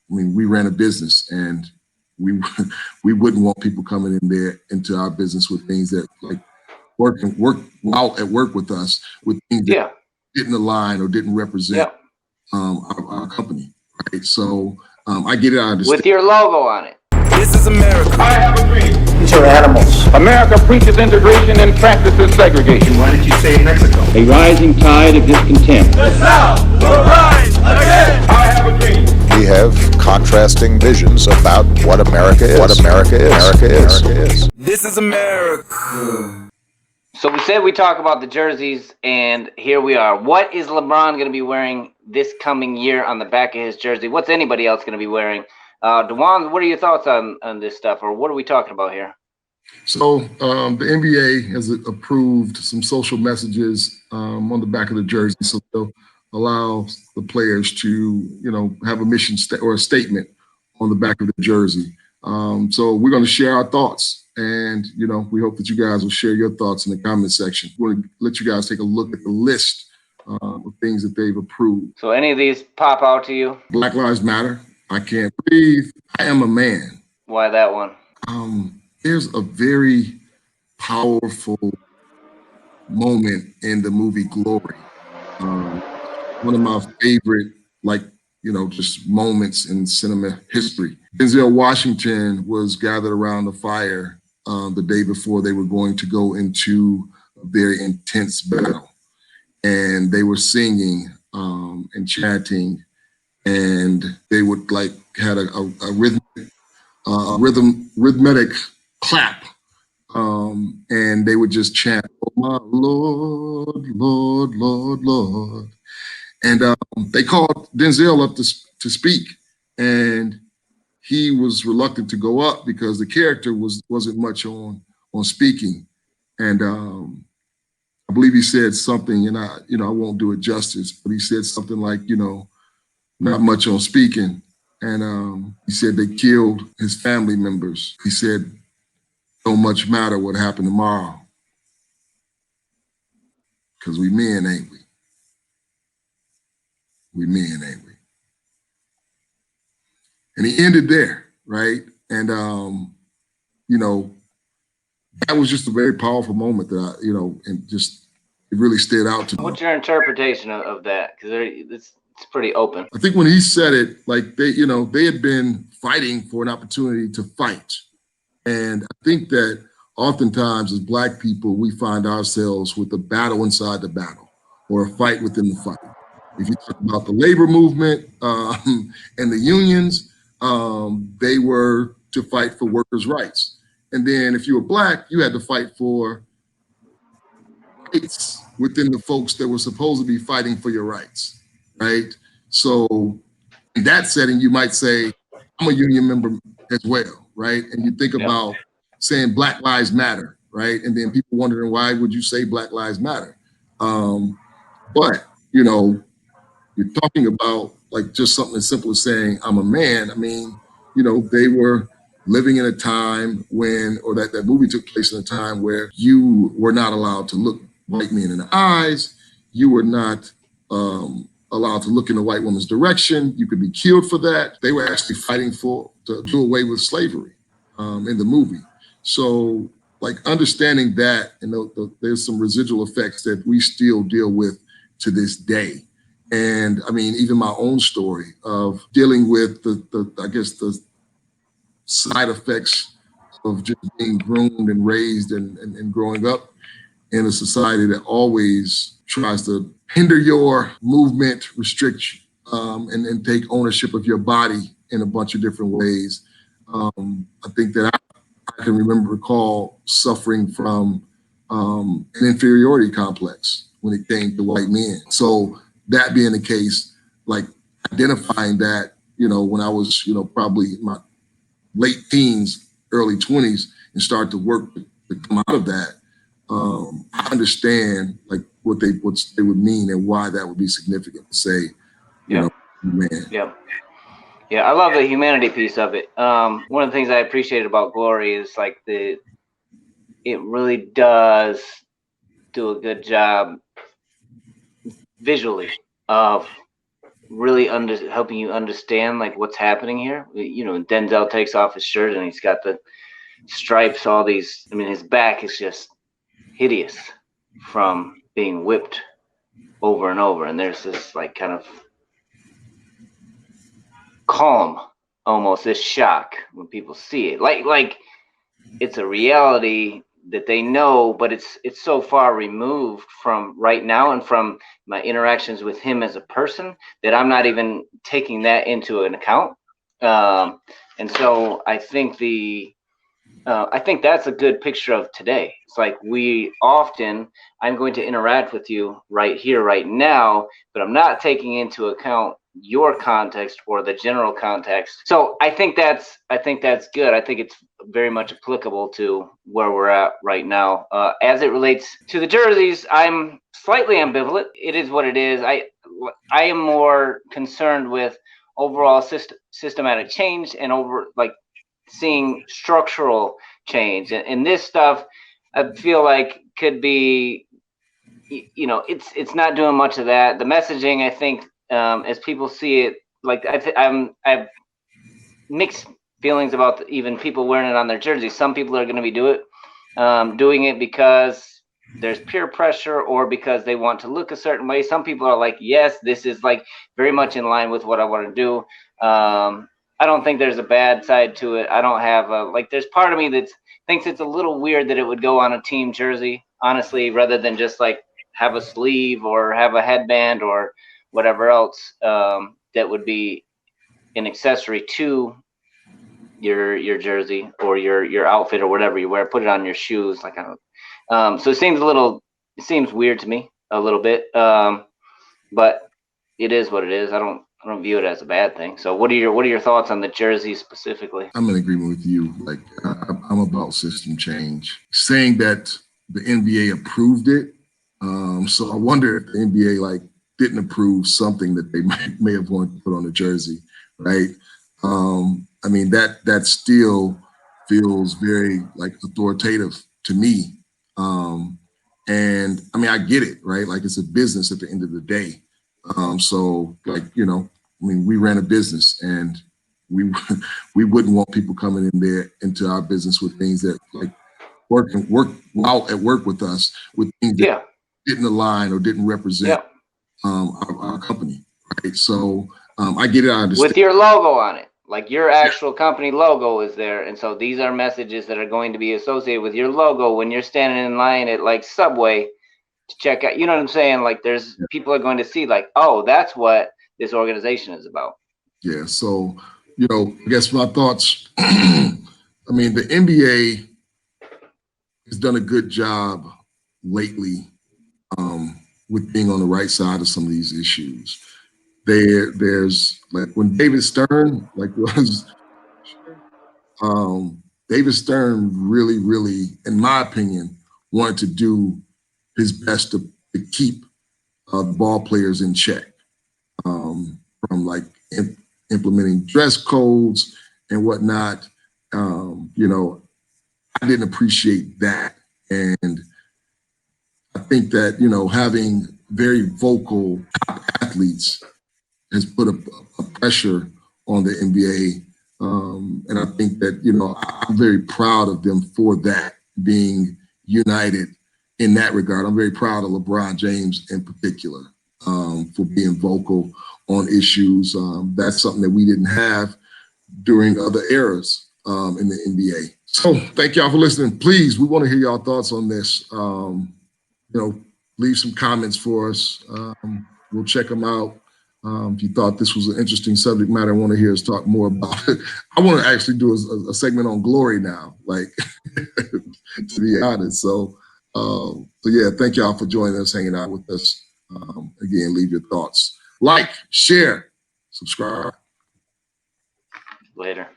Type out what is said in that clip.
I mean, we ran a business, and we we wouldn't want people coming in there into our business with things that like work out at work with us with things that Yeah. didn't align or didn't represent Yeah. our company, right? So I get it, I understand. With your logo on it. This is America. I have a dream. These are animals. America preaches integration and practices segregation. Why did you say Mexico? A rising tide of discontent. The South will rise again. I have a dream. We have contrasting visions about what America is. This is America. So we said we talk about the jerseys, and here we are. What is LeBron going to be wearing this coming year on the back of his jersey? What's anybody else going to be wearing? Dewan, what are your thoughts on this stuff, or what are we talking about here? So the NBA has approved some social messages on the back of the jersey, so they'll allow the players to, have a mission or a statement on the back of the jersey. So we're going to share our thoughts, and we hope that you guys will share your thoughts in the comment section. We're going to let you guys take a look at the list of things that they've approved. So any of these pop out to you? Black Lives Matter. I can't breathe. I am a man. Why that one? There's a very powerful moment in the movie Glory. One of my favorite, just moments in cinema history. Denzel Washington was gathered around the fire the day before they were going to go into a very intense battle. And they were singing and chanting, and they would had a rhythmic clap, and they would just chant, "Oh my Lord, Lord, Lord, Lord." And they called Denzel up to speak, and he was reluctant to go up because the character wasn't much on speaking. And I believe he said something, and I won't do it justice, but he said something like, not much on speaking. And he said they killed his family members. He said, don't much matter what happened tomorrow, because we men, ain't we? We men, ain't we? And he ended there, right? And, that was just a very powerful moment that and just, it really stood out to me. What's your interpretation of that? Because it's pretty open. I think when he said it, they had been fighting for an opportunity to fight. And I think that oftentimes as Black people, we find ourselves with a battle inside the battle or a fight within the fight. If you talk about the labor movement and the unions, they were to fight for workers' rights. And then if you were Black, you had to fight for rights within the folks that were supposed to be fighting for your rights, right? So in that setting, you might say, I'm a union member as well, right? And you think about saying Black Lives Matter, right? And then people wondering, why would you say Black Lives Matter? But, you're talking about just something as simple as saying, I'm a man. I mean, they were living in a time when, or that movie took place in a time where you were not allowed to look white men in the eyes. You were not allowed to look in a white woman's direction. You could be killed for that. They were actually fighting to do away with slavery in the movie. So understanding that, and there's some residual effects that we still deal with to this day. And I mean, even my own story of dealing with the side effects of just being groomed and raised and growing up in a society that always tries to hinder your movement, restrict you, and take ownership of your body in a bunch of different ways. I think that I can recall suffering from an inferiority complex when it came to white men. So that being the case, identifying that, when I was, probably in my late teens, early 20s, and start to work to come out of that, I understand what they would mean and why that would be significant to say, man. Yeah, I love the humanity piece of it. One of the things I appreciated about Glory is it really does do a good job visually of really helping you understand like what's happening here. You know, Denzel takes off his shirt and he's got the stripes, all these. I mean, his back is just hideous from being whipped over and over, and there's this like kind of calm, almost this shock when people see it, like it's a reality that they know, but it's so far removed from right now and from my interactions with him as a person that I'm not even taking that into an account. And so I think I think that's a good picture of today. It's like I'm going to interact with you right here, right now, but I'm not taking into account your context or the general context. So I think that's good. I think it's very much applicable to where we're at right now. As it relates to the jerseys, I'm slightly ambivalent. It is what it is. I am more concerned with overall systematic change and seeing structural change, and this stuff I feel like could be, you know, it's not doing much of that. The messaging, I think, as people see it, like I have mixed feelings about even people wearing it on their jersey. Some people are going to be doing it because there's peer pressure or because they want to look a certain way. Some people are like, yes, this is like very much in line with what I want to do. I don't think there's a bad side to it. I don't have there's part of me that thinks it's a little weird that it would go on a team jersey, honestly, rather than just like have a sleeve or have a headband or whatever else that would be an accessory to your jersey or your outfit or whatever you wear. Put it on your shoes, like I don't. So it seems weird to me a little bit, but it is what it is. I don't view it as a bad thing. So what are your thoughts on the jersey specifically? I'm in agreement with you. Like I'm about system change. Saying that the NBA approved it, so I wonder if the NBA like didn't approve something that they may have wanted to put on a jersey, right? I mean that still feels very like authoritative to me. And I mean I get it, right? Like it's a business at the end of the day. So like, you know, I mean, we ran a business and we wouldn't want people coming in there into our business with things that like work out at work with us with things that didn't align or didn't represent our company, right? So I get it, I understand. With your logo on it, like your actual company logo is there, and so these are messages that are going to be associated with your logo when you're standing in line at like Subway to check out. You know what I'm saying? Like there's people are going to see like, oh, that's what this organization is about. Yeah. So, you know, I guess my thoughts, I mean, the NBA has done a good job lately with being on the right side of some of these issues. There's like when David Stern David Stern really, in my opinion, wanted to do his best to keep ball players in check, from like implementing dress codes and whatnot. You know, I didn't appreciate that. And I think that, you know, having very vocal top athletes has put a pressure on the NBA. And I think that, you know, I'm very proud of them for that, being united in that regard. I'm very proud of LeBron James in particular, for being vocal on issues. That's something that we didn't have during other eras in the NBA. So thank y'all for listening. Please, we want to hear y'all thoughts on this. You know, leave some comments for us. We'll check them out. If you thought this was an interesting subject matter, I want to hear us talk more about it. I want to actually do a segment on glory now, like, to be honest. So yeah, thank y'all for joining us, hanging out with us. Again, leave your thoughts. Like, share, subscribe. Later.